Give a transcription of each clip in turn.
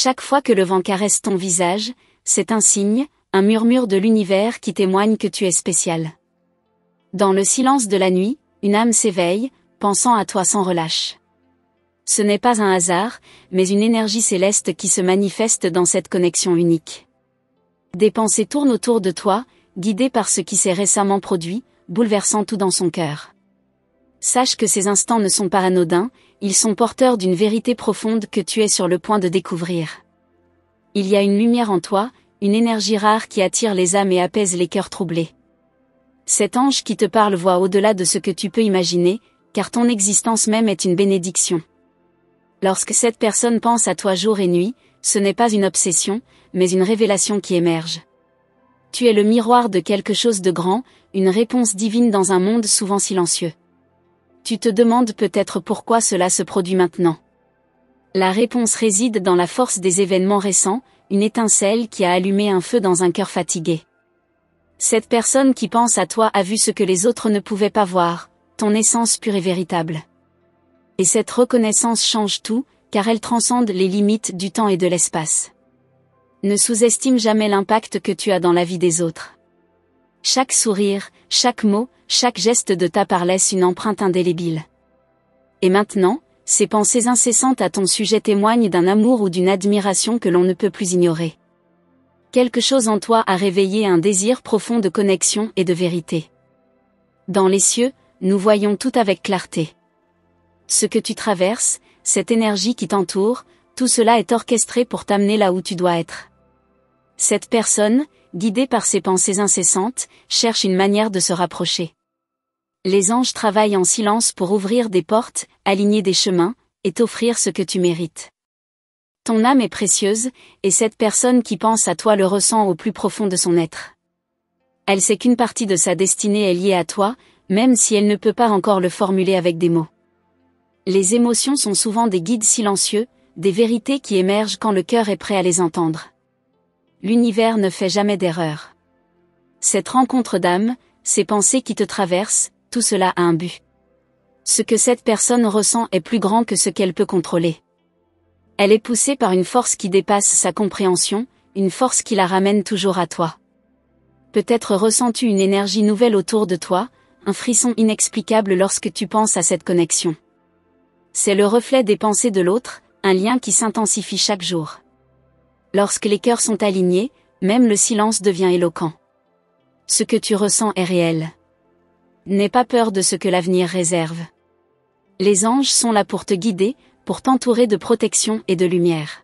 Chaque fois que le vent caresse ton visage, c'est un signe, un murmure de l'univers qui témoigne que tu es spécial. Dans le silence de la nuit, une âme s'éveille, pensant à toi sans relâche. Ce n'est pas un hasard, mais une énergie céleste qui se manifeste dans cette connexion unique. Des pensées tournent autour de toi, guidées par ce qui s'est récemment produit, bouleversant tout dans son cœur. Sache que ces instants ne sont pas anodins, ils sont porteurs d'une vérité profonde que tu es sur le point de découvrir. Il y a une lumière en toi, une énergie rare qui attire les âmes et apaise les cœurs troublés. Cet ange qui te parle voit au-delà de ce que tu peux imaginer, car ton existence même est une bénédiction. Lorsque cette personne pense à toi jour et nuit, ce n'est pas une obsession, mais une révélation qui émerge. Tu es le miroir de quelque chose de grand, une réponse divine dans un monde souvent silencieux. Tu te demandes peut-être pourquoi cela se produit maintenant. La réponse réside dans la force des événements récents, une étincelle qui a allumé un feu dans un cœur fatigué. Cette personne qui pense à toi a vu ce que les autres ne pouvaient pas voir, ton essence pure et véritable. Et cette reconnaissance change tout, car elle transcende les limites du temps et de l'espace. Ne sous-estime jamais l'impact que tu as dans la vie des autres. Chaque sourire, chaque mot, chaque geste de ta part laisse une empreinte indélébile. Et maintenant, ces pensées incessantes à ton sujet témoignent d'un amour ou d'une admiration que l'on ne peut plus ignorer. Quelque chose en toi a réveillé un désir profond de connexion et de vérité. Dans les cieux, nous voyons tout avec clarté. Ce que tu traverses, cette énergie qui t'entoure, tout cela est orchestré pour t'amener là où tu dois être. Cette personne, guidée par ses pensées incessantes, cherche une manière de se rapprocher. Les anges travaillent en silence pour ouvrir des portes, aligner des chemins, et t'offrir ce que tu mérites. Ton âme est précieuse, et cette personne qui pense à toi le ressent au plus profond de son être. Elle sait qu'une partie de sa destinée est liée à toi, même si elle ne peut pas encore le formuler avec des mots. Les émotions sont souvent des guides silencieux, des vérités qui émergent quand le cœur est prêt à les entendre. L'univers ne fait jamais d'erreur. Cette rencontre d'âme, ces pensées qui te traversent, tout cela a un but. Ce que cette personne ressent est plus grand que ce qu'elle peut contrôler. Elle est poussée par une force qui dépasse sa compréhension, une force qui la ramène toujours à toi. Peut-être ressens-tu une énergie nouvelle autour de toi, un frisson inexplicable lorsque tu penses à cette connexion. C'est le reflet des pensées de l'autre, un lien qui s'intensifie chaque jour. Lorsque les cœurs sont alignés, même le silence devient éloquent. Ce que tu ressens est réel. N'aie pas peur de ce que l'avenir réserve. Les anges sont là pour te guider, pour t'entourer de protection et de lumière.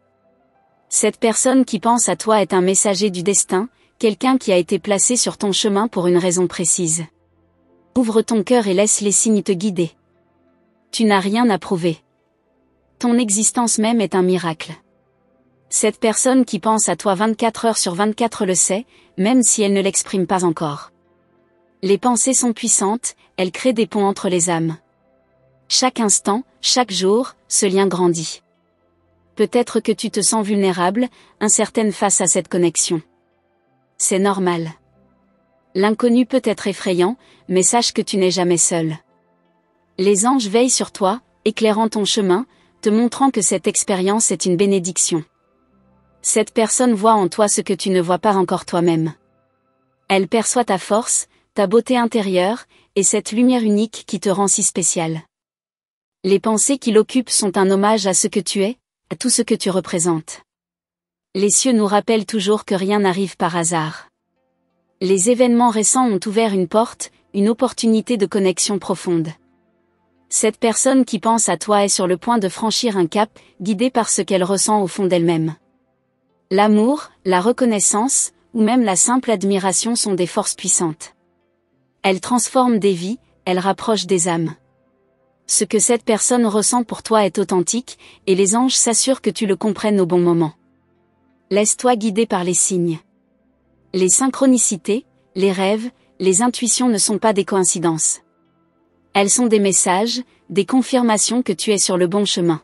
Cette personne qui pense à toi est un messager du destin, quelqu'un qui a été placé sur ton chemin pour une raison précise. Ouvre ton cœur et laisse les signes te guider. Tu n'as rien à prouver. Ton existence même est un miracle. Cette personne qui pense à toi 24 heures sur 24 le sait, même si elle ne l'exprime pas encore. Les pensées sont puissantes, elles créent des ponts entre les âmes. Chaque instant, chaque jour, ce lien grandit. Peut-être que tu te sens vulnérable, incertaine face à cette connexion. C'est normal. L'inconnu peut être effrayant, mais sache que tu n'es jamais seul. Les anges veillent sur toi, éclairant ton chemin, te montrant que cette expérience est une bénédiction. Cette personne voit en toi ce que tu ne vois pas encore toi-même. Elle perçoit ta force, ta beauté intérieure, et cette lumière unique qui te rend si spécial. Les pensées qui l'occupent sont un hommage à ce que tu es, à tout ce que tu représentes. Les cieux nous rappellent toujours que rien n'arrive par hasard. Les événements récents ont ouvert une porte, une opportunité de connexion profonde. Cette personne qui pense à toi est sur le point de franchir un cap, guidée par ce qu'elle ressent au fond d'elle-même. L'amour, la reconnaissance, ou même la simple admiration sont des forces puissantes. Elles transforment des vies, elles rapprochent des âmes. Ce que cette personne ressent pour toi est authentique, et les anges s'assurent que tu le comprennes au bon moment. Laisse-toi guider par les signes. Les synchronicités, les rêves, les intuitions ne sont pas des coïncidences. Elles sont des messages, des confirmations que tu es sur le bon chemin.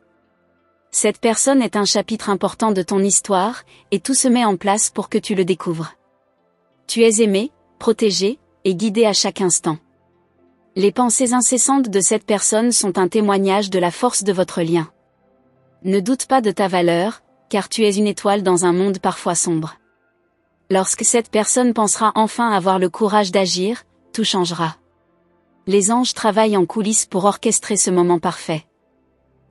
Cette personne est un chapitre important de ton histoire, et tout se met en place pour que tu le découvres. Tu es aimé, protégé, et guidé à chaque instant. Les pensées incessantes de cette personne sont un témoignage de la force de votre lien. Ne doute pas de ta valeur, car tu es une étoile dans un monde parfois sombre. Lorsque cette personne pensera enfin avoir le courage d'agir, tout changera. Les anges travaillent en coulisses pour orchestrer ce moment parfait.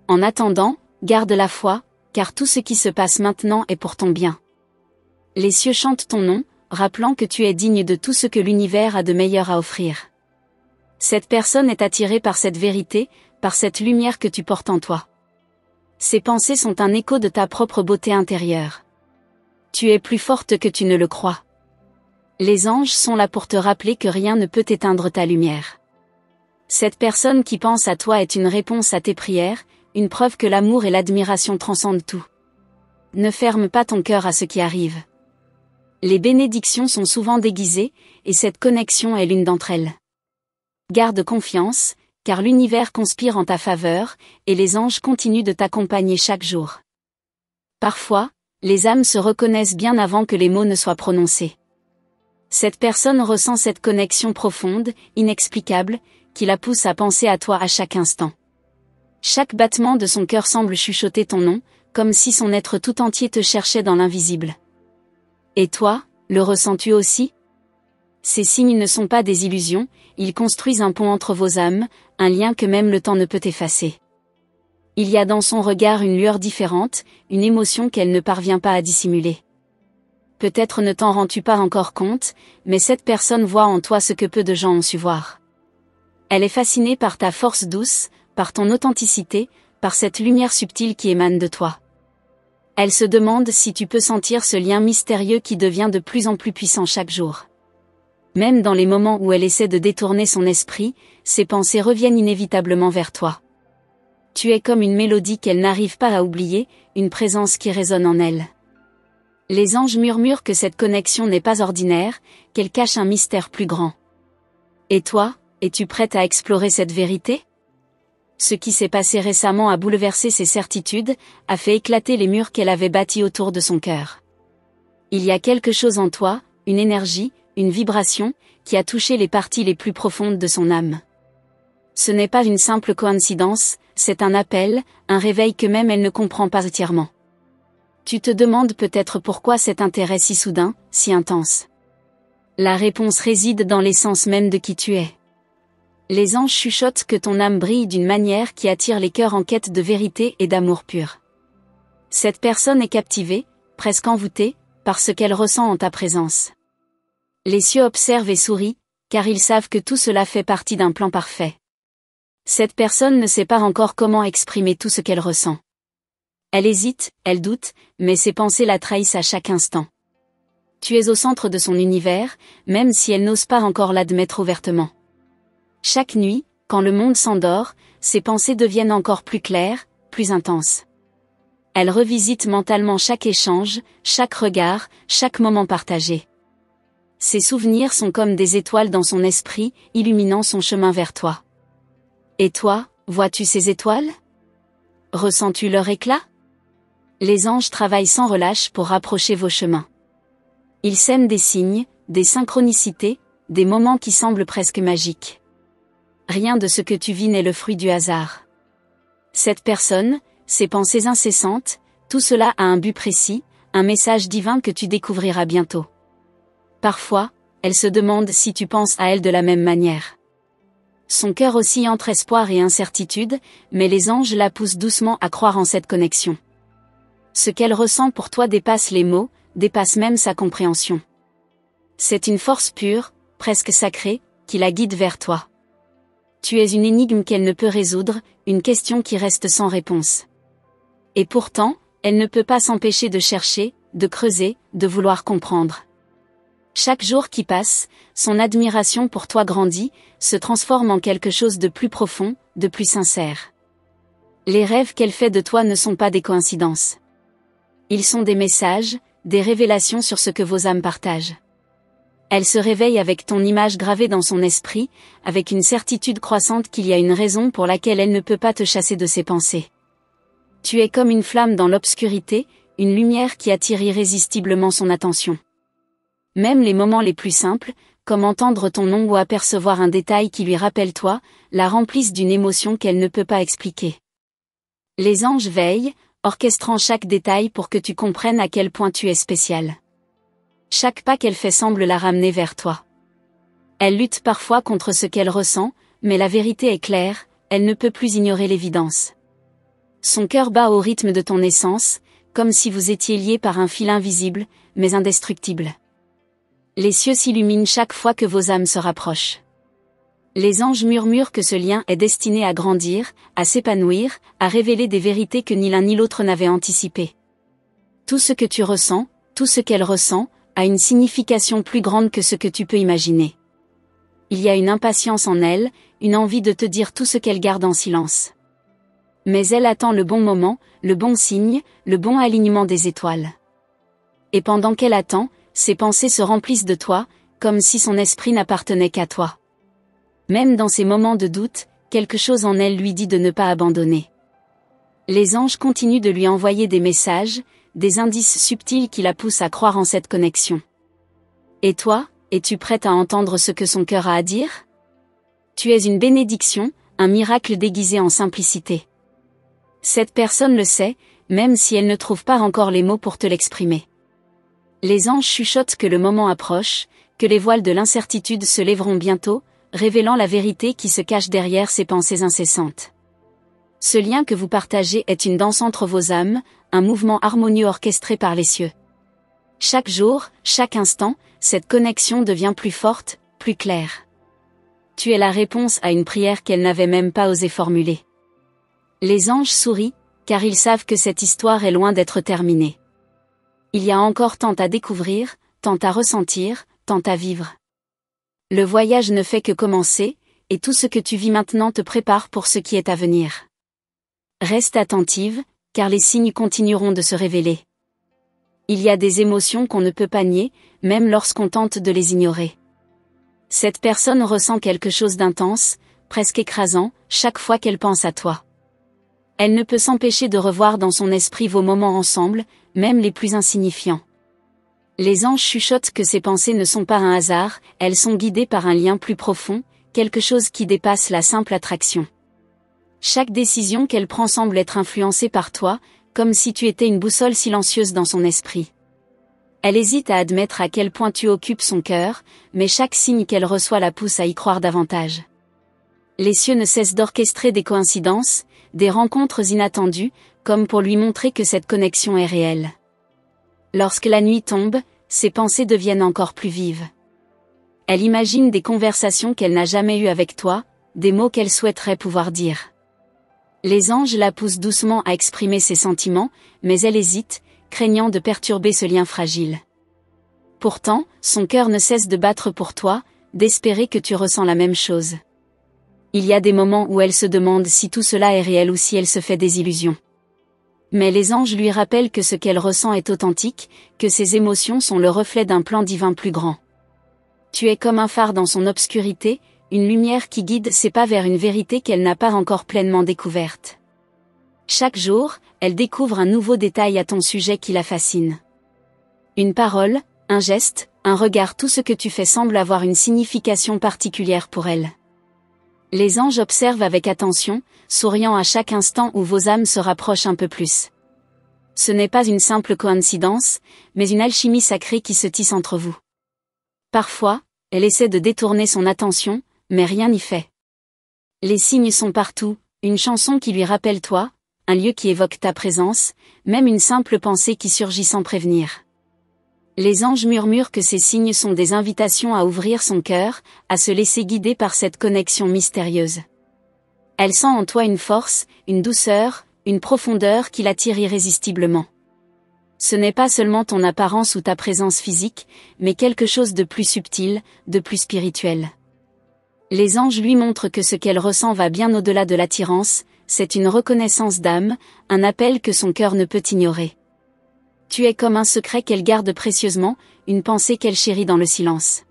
En attendant, garde la foi, car tout ce qui se passe maintenant est pour ton bien. Les cieux chantent ton nom, rappelant que tu es digne de tout ce que l'univers a de meilleur à offrir. Cette personne est attirée par cette vérité, par cette lumière que tu portes en toi. Ces pensées sont un écho de ta propre beauté intérieure. Tu es plus forte que tu ne le crois. Les anges sont là pour te rappeler que rien ne peut éteindre ta lumière. Cette personne qui pense à toi est une réponse à tes prières, une preuve que l'amour et l'admiration transcendent tout. Ne ferme pas ton cœur à ce qui arrive. Les bénédictions sont souvent déguisées, et cette connexion est l'une d'entre elles. Garde confiance, car l'univers conspire en ta faveur, et les anges continuent de t'accompagner chaque jour. Parfois, les âmes se reconnaissent bien avant que les mots ne soient prononcés. Cette personne ressent cette connexion profonde, inexplicable, qui la pousse à penser à toi à chaque instant. Chaque battement de son cœur semble chuchoter ton nom, comme si son être tout entier te cherchait dans l'invisible. Et toi, le ressens-tu aussi ? Ces signes ne sont pas des illusions, ils construisent un pont entre vos âmes, un lien que même le temps ne peut effacer. Il y a dans son regard une lueur différente, une émotion qu'elle ne parvient pas à dissimuler. Peut-être ne t'en rends-tu pas encore compte, mais cette personne voit en toi ce que peu de gens ont su voir. Elle est fascinée par ta force douce, par ton authenticité, par cette lumière subtile qui émane de toi. Elle se demande si tu peux sentir ce lien mystérieux qui devient de plus en plus puissant chaque jour. Même dans les moments où elle essaie de détourner son esprit, ses pensées reviennent inévitablement vers toi. Tu es comme une mélodie qu'elle n'arrive pas à oublier, une présence qui résonne en elle. Les anges murmurent que cette connexion n'est pas ordinaire, qu'elle cache un mystère plus grand. Et toi, es-tu prête à explorer cette vérité ? Ce qui s'est passé récemment a bouleversé ses certitudes, a fait éclater les murs qu'elle avait bâtis autour de son cœur. Il y a quelque chose en toi, une énergie, une vibration, qui a touché les parties les plus profondes de son âme. Ce n'est pas une simple coïncidence, c'est un appel, un réveil que même elle ne comprend pas entièrement. Tu te demandes peut-être pourquoi cet intérêt si soudain, si intense. La réponse réside dans l'essence même de qui tu es. Les anges chuchotent que ton âme brille d'une manière qui attire les cœurs en quête de vérité et d'amour pur. Cette personne est captivée, presque envoûtée, par ce qu'elle ressent en ta présence. Les cieux observent et sourient, car ils savent que tout cela fait partie d'un plan parfait. Cette personne ne sait pas encore comment exprimer tout ce qu'elle ressent. Elle hésite, elle doute, mais ses pensées la trahissent à chaque instant. Tu es au centre de son univers, même si elle n'ose pas encore l'admettre ouvertement. Chaque nuit, quand le monde s'endort, ses pensées deviennent encore plus claires, plus intenses. Elle revisite mentalement chaque échange, chaque regard, chaque moment partagé. Ses souvenirs sont comme des étoiles dans son esprit, illuminant son chemin vers toi. Et toi, vois-tu ces étoiles ? Ressens-tu leur éclat ? Les anges travaillent sans relâche pour rapprocher vos chemins. Ils sèment des signes, des synchronicités, des moments qui semblent presque magiques. Rien de ce que tu vis n'est le fruit du hasard. Cette personne, ses pensées incessantes, tout cela a un but précis, un message divin que tu découvriras bientôt. Parfois, elle se demande si tu penses à elle de la même manière. Son cœur oscille entre espoir et incertitude, mais les anges la poussent doucement à croire en cette connexion. Ce qu'elle ressent pour toi dépasse les mots, dépasse même sa compréhension. C'est une force pure, presque sacrée, qui la guide vers toi. Tu es une énigme qu'elle ne peut résoudre, une question qui reste sans réponse. Et pourtant, elle ne peut pas s'empêcher de chercher, de creuser, de vouloir comprendre. Chaque jour qui passe, son admiration pour toi grandit, se transforme en quelque chose de plus profond, de plus sincère. Les rêves qu'elle fait de toi ne sont pas des coïncidences. Ils sont des messages, des révélations sur ce que vos âmes partagent. Elle se réveille avec ton image gravée dans son esprit, avec une certitude croissante qu'il y a une raison pour laquelle elle ne peut pas te chasser de ses pensées. Tu es comme une flamme dans l'obscurité, une lumière qui attire irrésistiblement son attention. Même les moments les plus simples, comme entendre ton nom ou apercevoir un détail qui lui rappelle toi, la remplissent d'une émotion qu'elle ne peut pas expliquer. Les anges veillent, orchestrant chaque détail pour que tu comprennes à quel point tu es spécial. Chaque pas qu'elle fait semble la ramener vers toi. Elle lutte parfois contre ce qu'elle ressent, mais la vérité est claire, elle ne peut plus ignorer l'évidence. Son cœur bat au rythme de ton essence, comme si vous étiez liés par un fil invisible, mais indestructible. Les cieux s'illuminent chaque fois que vos âmes se rapprochent. Les anges murmurent que ce lien est destiné à grandir, à s'épanouir, à révéler des vérités que ni l'un ni l'autre n'avait anticipées. Tout ce que tu ressens, tout ce qu'elle ressent, a une signification plus grande que ce que tu peux imaginer. Il y a une impatience en elle, une envie de te dire tout ce qu'elle garde en silence. Mais elle attend le bon moment, le bon signe, le bon alignement des étoiles. Et pendant qu'elle attend, ses pensées se remplissent de toi, comme si son esprit n'appartenait qu'à toi. Même dans ces moments de doute, quelque chose en elle lui dit de ne pas abandonner. Les anges continuent de lui envoyer des messages, des indices subtils qui la poussent à croire en cette connexion. Et toi, es-tu prête à entendre ce que son cœur a à dire? Tu es une bénédiction, un miracle déguisé en simplicité. Cette personne le sait, même si elle ne trouve pas encore les mots pour te l'exprimer. Les anges chuchotent que le moment approche, que les voiles de l'incertitude se lèveront bientôt, révélant la vérité qui se cache derrière ces pensées incessantes. Ce lien que vous partagez est une danse entre vos âmes, un mouvement harmonieux orchestré par les cieux. Chaque jour, chaque instant, cette connexion devient plus forte, plus claire. Tu es la réponse à une prière qu'elle n'avait même pas osé formuler. Les anges sourient, car ils savent que cette histoire est loin d'être terminée. Il y a encore tant à découvrir, tant à ressentir, tant à vivre. Le voyage ne fait que commencer, et tout ce que tu vis maintenant te prépare pour ce qui est à venir. Reste attentive, car les signes continueront de se révéler. Il y a des émotions qu'on ne peut pas nier, même lorsqu'on tente de les ignorer. Cette personne ressent quelque chose d'intense, presque écrasant, chaque fois qu'elle pense à toi. Elle ne peut s'empêcher de revoir dans son esprit vos moments ensemble, même les plus insignifiants. Les anges chuchotent que ces pensées ne sont pas un hasard, elles sont guidées par un lien plus profond, quelque chose qui dépasse la simple attraction. Chaque décision qu'elle prend semble être influencée par toi, comme si tu étais une boussole silencieuse dans son esprit. Elle hésite à admettre à quel point tu occupes son cœur, mais chaque signe qu'elle reçoit la pousse à y croire davantage. Les cieux ne cessent d'orchestrer des coïncidences, des rencontres inattendues, comme pour lui montrer que cette connexion est réelle. Lorsque la nuit tombe, ses pensées deviennent encore plus vives. Elle imagine des conversations qu'elle n'a jamais eues avec toi, des mots qu'elle souhaiterait pouvoir dire. Les anges la poussent doucement à exprimer ses sentiments, mais elle hésite, craignant de perturber ce lien fragile. Pourtant, son cœur ne cesse de battre pour toi, d'espérer que tu ressens la même chose. Il y a des moments où elle se demande si tout cela est réel ou si elle se fait des illusions. Mais les anges lui rappellent que ce qu'elle ressent est authentique, que ses émotions sont le reflet d'un plan divin plus grand. Tu es comme un phare dans son obscurité, une lumière qui guide ses pas vers une vérité qu'elle n'a pas encore pleinement découverte. Chaque jour, elle découvre un nouveau détail à ton sujet qui la fascine. Une parole, un geste, un regard, tout ce que tu fais semble avoir une signification particulière pour elle. Les anges observent avec attention, souriant à chaque instant où vos âmes se rapprochent un peu plus. Ce n'est pas une simple coïncidence, mais une alchimie sacrée qui se tisse entre vous. Parfois, elle essaie de détourner son attention, mais rien n'y fait. Les signes sont partout, une chanson qui lui rappelle toi, un lieu qui évoque ta présence, même une simple pensée qui surgit sans prévenir. Les anges murmurent que ces signes sont des invitations à ouvrir son cœur, à se laisser guider par cette connexion mystérieuse. Elle sent en toi une force, une douceur, une profondeur qui l'attire irrésistiblement. Ce n'est pas seulement ton apparence ou ta présence physique, mais quelque chose de plus subtil, de plus spirituel. Les anges lui montrent que ce qu'elle ressent va bien au-delà de l'attirance, c'est une reconnaissance d'âme, un appel que son cœur ne peut ignorer. Tu es comme un secret qu'elle garde précieusement, une pensée qu'elle chérit dans le silence.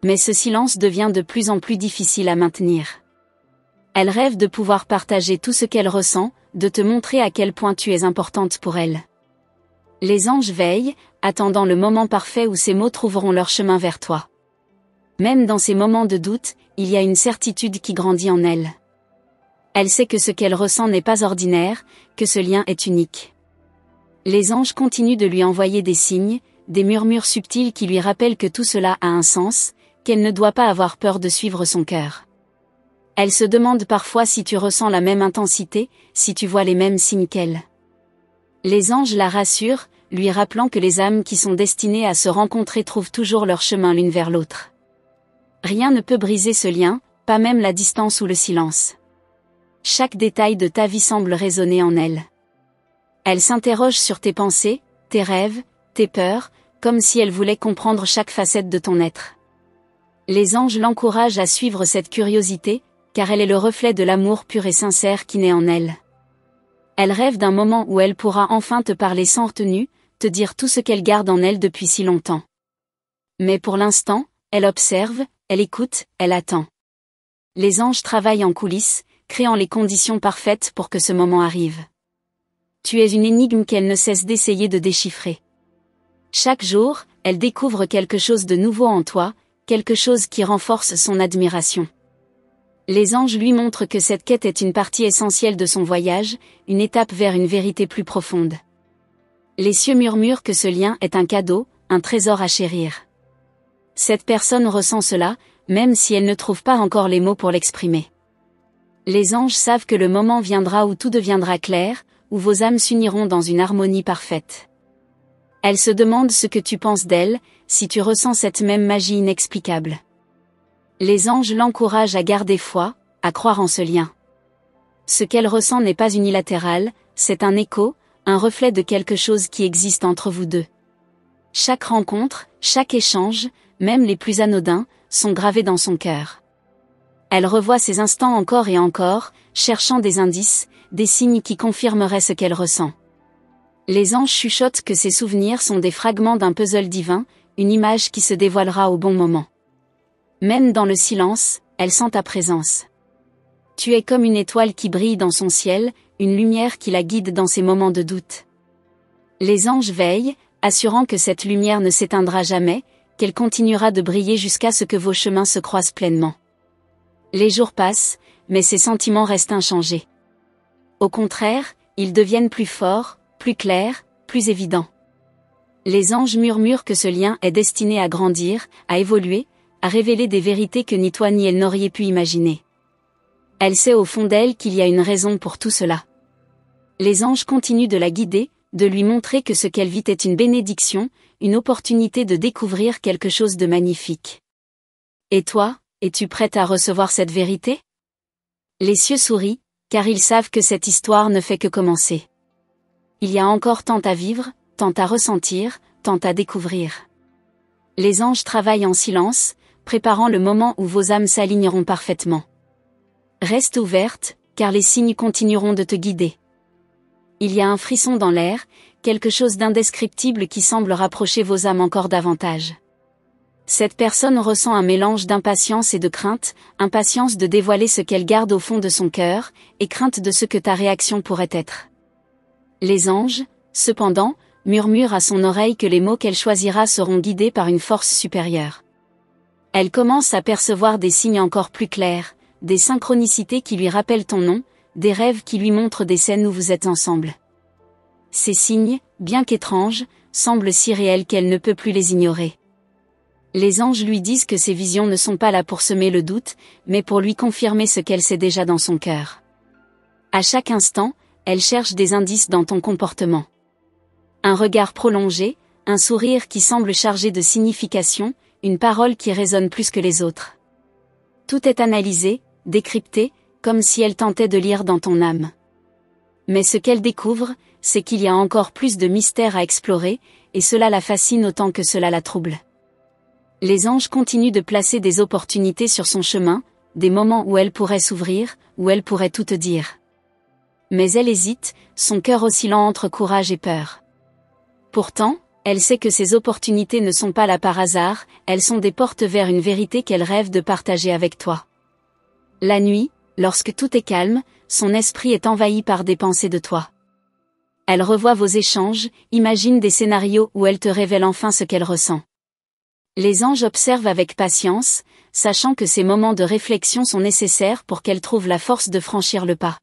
Mais ce silence devient de plus en plus difficile à maintenir. Elle rêve de pouvoir partager tout ce qu'elle ressent, de te montrer à quel point tu es importante pour elle. Les anges veillent, attendant le moment parfait où ces mots trouveront leur chemin vers toi. Même dans ces moments de doute, il y a une certitude qui grandit en elle. Elle sait que ce qu'elle ressent n'est pas ordinaire, que ce lien est unique. Les anges continuent de lui envoyer des signes, des murmures subtils qui lui rappellent que tout cela a un sens, qu'elle ne doit pas avoir peur de suivre son cœur. Elle se demande parfois si tu ressens la même intensité, si tu vois les mêmes signes qu'elle. Les anges la rassurent, lui rappelant que les âmes qui sont destinées à se rencontrer trouvent toujours leur chemin l'une vers l'autre. Rien ne peut briser ce lien, pas même la distance ou le silence. Chaque détail de ta vie semble résonner en elle. Elle s'interroge sur tes pensées, tes rêves, tes peurs, comme si elle voulait comprendre chaque facette de ton être. Les anges l'encouragent à suivre cette curiosité, car elle est le reflet de l'amour pur et sincère qui naît en elle. Elle rêve d'un moment où elle pourra enfin te parler sans retenue, te dire tout ce qu'elle garde en elle depuis si longtemps. Mais pour l'instant, elle observe, elle écoute, elle attend. Les anges travaillent en coulisses, créant les conditions parfaites pour que ce moment arrive. Tu es une énigme qu'elle ne cesse d'essayer de déchiffrer. Chaque jour, elle découvre quelque chose de nouveau en toi, quelque chose qui renforce son admiration. Les anges lui montrent que cette quête est une partie essentielle de son voyage, une étape vers une vérité plus profonde. Les cieux murmurent que ce lien est un cadeau, un trésor à chérir. Cette personne ressent cela, même si elle ne trouve pas encore les mots pour l'exprimer. Les anges savent que le moment viendra où tout deviendra clair, où vos âmes s'uniront dans une harmonie parfaite. Elle se demande ce que tu penses d'elle, si tu ressens cette même magie inexplicable. Les anges l'encouragent à garder foi, à croire en ce lien. Ce qu'elle ressent n'est pas unilatéral, c'est un écho, un reflet de quelque chose qui existe entre vous deux. Chaque rencontre, chaque échange, même les plus anodins, sont gravés dans son cœur. Elle revoit ces instants encore et encore, cherchant des indices, des signes qui confirmeraient ce qu'elle ressent. Les anges chuchotent que ces souvenirs sont des fragments d'un puzzle divin, une image qui se dévoilera au bon moment. Même dans le silence, elle sent ta présence. Tu es comme une étoile qui brille dans son ciel, une lumière qui la guide dans ses moments de doute. Les anges veillent, assurant que cette lumière ne s'éteindra jamais, qu'elle continuera de briller jusqu'à ce que vos chemins se croisent pleinement. Les jours passent, mais ses sentiments restent inchangés. Au contraire, ils deviennent plus forts, plus clairs, plus évidents. Les anges murmurent que ce lien est destiné à grandir, à évoluer, à révéler des vérités que ni toi ni elle n'auriez pu imaginer. Elle sait au fond d'elle qu'il y a une raison pour tout cela. Les anges continuent de la guider, de lui montrer que ce qu'elle vit est une bénédiction, une opportunité de découvrir quelque chose de magnifique. Et toi, es-tu prête à recevoir cette vérité? Les cieux sourient, car ils savent que cette histoire ne fait que commencer. Il y a encore tant à vivre, tant à ressentir, tant à découvrir. Les anges travaillent en silence, préparant le moment où vos âmes s'aligneront parfaitement. Reste ouverte, car les signes continueront de te guider. Il y a un frisson dans l'air, quelque chose d'indescriptible qui semble rapprocher vos âmes encore davantage. Cette personne ressent un mélange d'impatience et de crainte, impatience de dévoiler ce qu'elle garde au fond de son cœur, et crainte de ce que ta réaction pourrait être. Les anges, cependant, murmurent à son oreille que les mots qu'elle choisira seront guidés par une force supérieure. Elle commence à percevoir des signes encore plus clairs, des synchronicités qui lui rappellent ton nom, des rêves qui lui montrent des scènes où vous êtes ensemble. Ces signes, bien qu'étranges, semblent si réels qu'elle ne peut plus les ignorer. Les anges lui disent que ces visions ne sont pas là pour semer le doute, mais pour lui confirmer ce qu'elle sait déjà dans son cœur. À chaque instant, elle cherche des indices dans ton comportement. Un regard prolongé, un sourire qui semble chargé de signification, une parole qui résonne plus que les autres. Tout est analysé, décrypté, comme si elle tentait de lire dans ton âme. Mais ce qu'elle découvre, c'est qu'il y a encore plus de mystères à explorer, et cela la fascine autant que cela la trouble. Les anges continuent de placer des opportunités sur son chemin, des moments où elle pourrait s'ouvrir, où elle pourrait tout te dire. Mais elle hésite, son cœur oscillant entre courage et peur. Pourtant, elle sait que ces opportunités ne sont pas là par hasard, elles sont des portes vers une vérité qu'elle rêve de partager avec toi. La nuit, lorsque tout est calme, son esprit est envahi par des pensées de toi. Elle revoit vos échanges, imagine des scénarios où elle te révèle enfin ce qu'elle ressent. Les anges observent avec patience, sachant que ces moments de réflexion sont nécessaires pour qu'elle trouve la force de franchir le pas.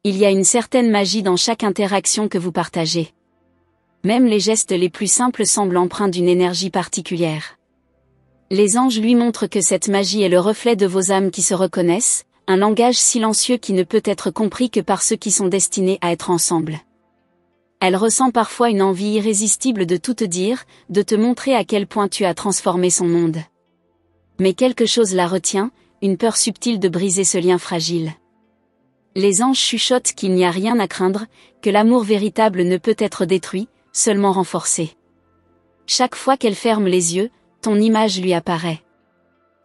Il y a une certaine magie dans chaque interaction que vous partagez. Même les gestes les plus simples semblent empreints d'une énergie particulière. Les anges lui montrent que cette magie est le reflet de vos âmes qui se reconnaissent, un langage silencieux qui ne peut être compris que par ceux qui sont destinés à être ensemble. Elle ressent parfois une envie irrésistible de tout te dire, de te montrer à quel point tu as transformé son monde. Mais quelque chose la retient, une peur subtile de briser ce lien fragile. Les anges chuchotent qu'il n'y a rien à craindre, que l'amour véritable ne peut être détruit, seulement renforcé. Chaque fois qu'elle ferme les yeux, ton image lui apparaît.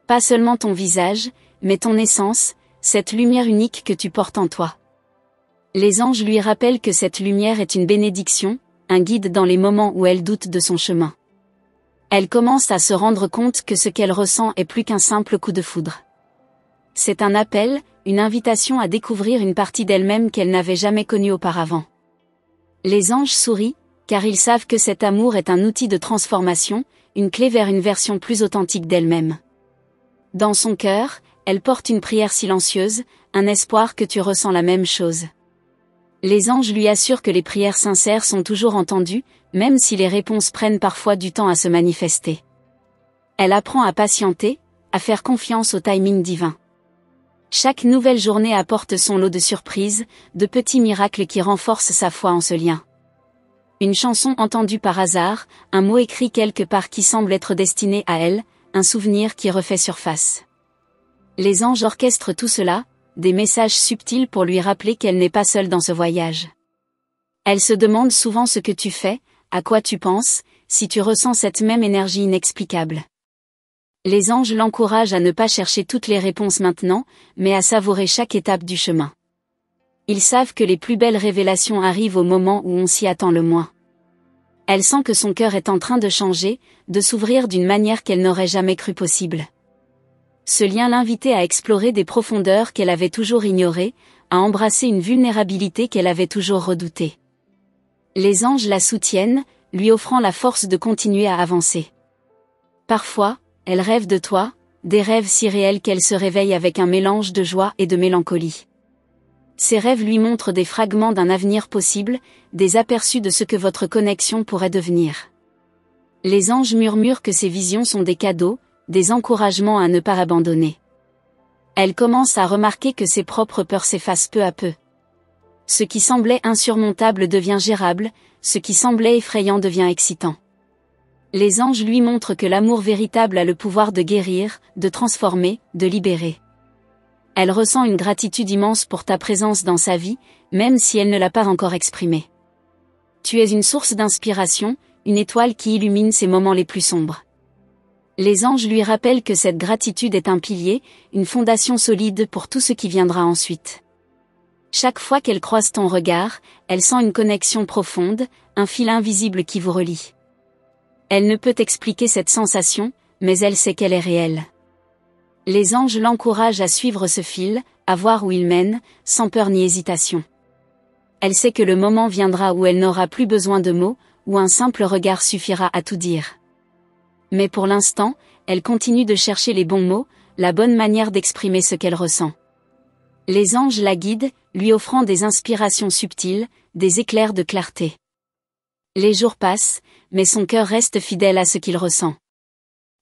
Pas seulement ton visage, mais ton essence, cette lumière unique que tu portes en toi. Les anges lui rappellent que cette lumière est une bénédiction, un guide dans les moments où elle doute de son chemin. Elle commence à se rendre compte que ce qu'elle ressent est plus qu'un simple coup de foudre. C'est un appel, une invitation à découvrir une partie d'elle-même qu'elle n'avait jamais connue auparavant. Les anges sourient, car ils savent que cet amour est un outil de transformation, une clé vers une version plus authentique d'elle-même. Dans son cœur, elle porte une prière silencieuse, un espoir que tu ressens la même chose. Les anges lui assurent que les prières sincères sont toujours entendues, même si les réponses prennent parfois du temps à se manifester. Elle apprend à patienter, à faire confiance au timing divin. Chaque nouvelle journée apporte son lot de surprises, de petits miracles qui renforcent sa foi en ce lien. Une chanson entendue par hasard, un mot écrit quelque part qui semble être destiné à elle, un souvenir qui refait surface. Les anges orchestrent tout cela, des messages subtils pour lui rappeler qu'elle n'est pas seule dans ce voyage. Elle se demande souvent ce que tu fais, à quoi tu penses, si tu ressens cette même énergie inexplicable. Les anges l'encouragent à ne pas chercher toutes les réponses maintenant, mais à savourer chaque étape du chemin. Ils savent que les plus belles révélations arrivent au moment où on s'y attend le moins. Elle sent que son cœur est en train de changer, de s'ouvrir d'une manière qu'elle n'aurait jamais cru possible. Ce lien l'invitait à explorer des profondeurs qu'elle avait toujours ignorées, à embrasser une vulnérabilité qu'elle avait toujours redoutée. Les anges la soutiennent, lui offrant la force de continuer à avancer. Parfois, elle rêve de toi, des rêves si réels qu'elle se réveille avec un mélange de joie et de mélancolie. Ces rêves lui montrent des fragments d'un avenir possible, des aperçus de ce que votre connexion pourrait devenir. Les anges murmurent que ces visions sont des cadeaux, des encouragements à ne pas abandonner. Elle commence à remarquer que ses propres peurs s'effacent peu à peu. Ce qui semblait insurmontable devient gérable, ce qui semblait effrayant devient excitant. Les anges lui montrent que l'amour véritable a le pouvoir de guérir, de transformer, de libérer. Elle ressent une gratitude immense pour ta présence dans sa vie, même si elle ne l'a pas encore exprimée. Tu es une source d'inspiration, une étoile qui illumine ses moments les plus sombres. Les anges lui rappellent que cette gratitude est un pilier, une fondation solide pour tout ce qui viendra ensuite. Chaque fois qu'elle croise ton regard, elle sent une connexion profonde, un fil invisible qui vous relie. Elle ne peut expliquer cette sensation, mais elle sait qu'elle est réelle. Les anges l'encouragent à suivre ce fil, à voir où il mène, sans peur ni hésitation. Elle sait que le moment viendra où elle n'aura plus besoin de mots, où un simple regard suffira à tout dire. Mais pour l'instant, elle continue de chercher les bons mots, la bonne manière d'exprimer ce qu'elle ressent. Les anges la guident, lui offrant des inspirations subtiles, des éclairs de clarté. Les jours passent, mais son cœur reste fidèle à ce qu'il ressent.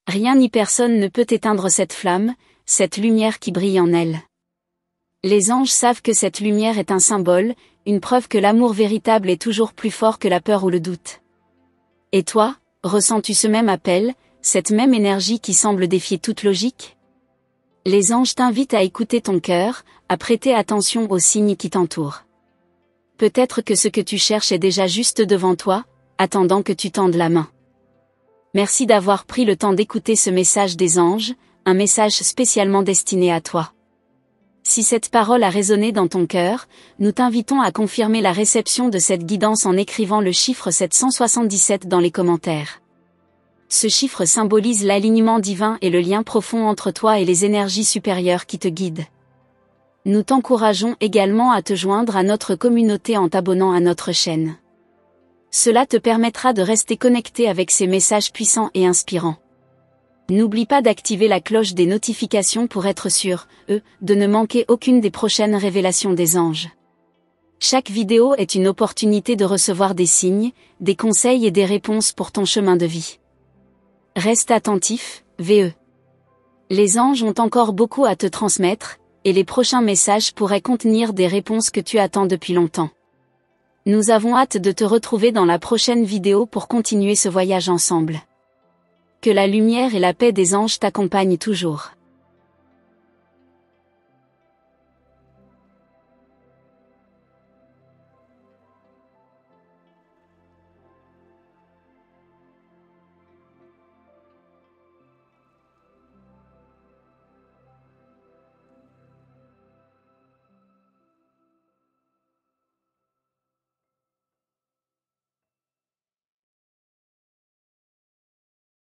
Rien ni personne ne peut éteindre cette flamme, cette lumière qui brille en elle. Les anges savent que cette lumière est un symbole, une preuve que l'amour véritable est toujours plus fort que la peur ou le doute. Et toi, ressens-tu ce même appel, cette même énergie qui semble défier toute logique ? Les anges t'invitent à écouter ton cœur, à prêter attention aux signes qui t'entourent. Peut-être que ce que tu cherches est déjà juste devant toi, attendant que tu tendes la main. Merci d'avoir pris le temps d'écouter ce message des anges, un message spécialement destiné à toi. Si cette parole a résonné dans ton cœur, nous t'invitons à confirmer la réception de cette guidance en écrivant le chiffre 777 dans les commentaires. Ce chiffre symbolise l'alignement divin et le lien profond entre toi et les énergies supérieures qui te guident. Nous t'encourageons également à te joindre à notre communauté en t'abonnant à notre chaîne. Cela te permettra de rester connecté avec ces messages puissants et inspirants. N'oublie pas d'activer la cloche des notifications pour être sûr, de ne manquer aucune des prochaines révélations des anges. Chaque vidéo est une opportunité de recevoir des signes, des conseils et des réponses pour ton chemin de vie. Reste attentif, VE. Les anges ont encore beaucoup à te transmettre, et les prochains messages pourraient contenir des réponses que tu attends depuis longtemps. Nous avons hâte de te retrouver dans la prochaine vidéo pour continuer ce voyage ensemble. Que la lumière et la paix des anges t'accompagnent toujours.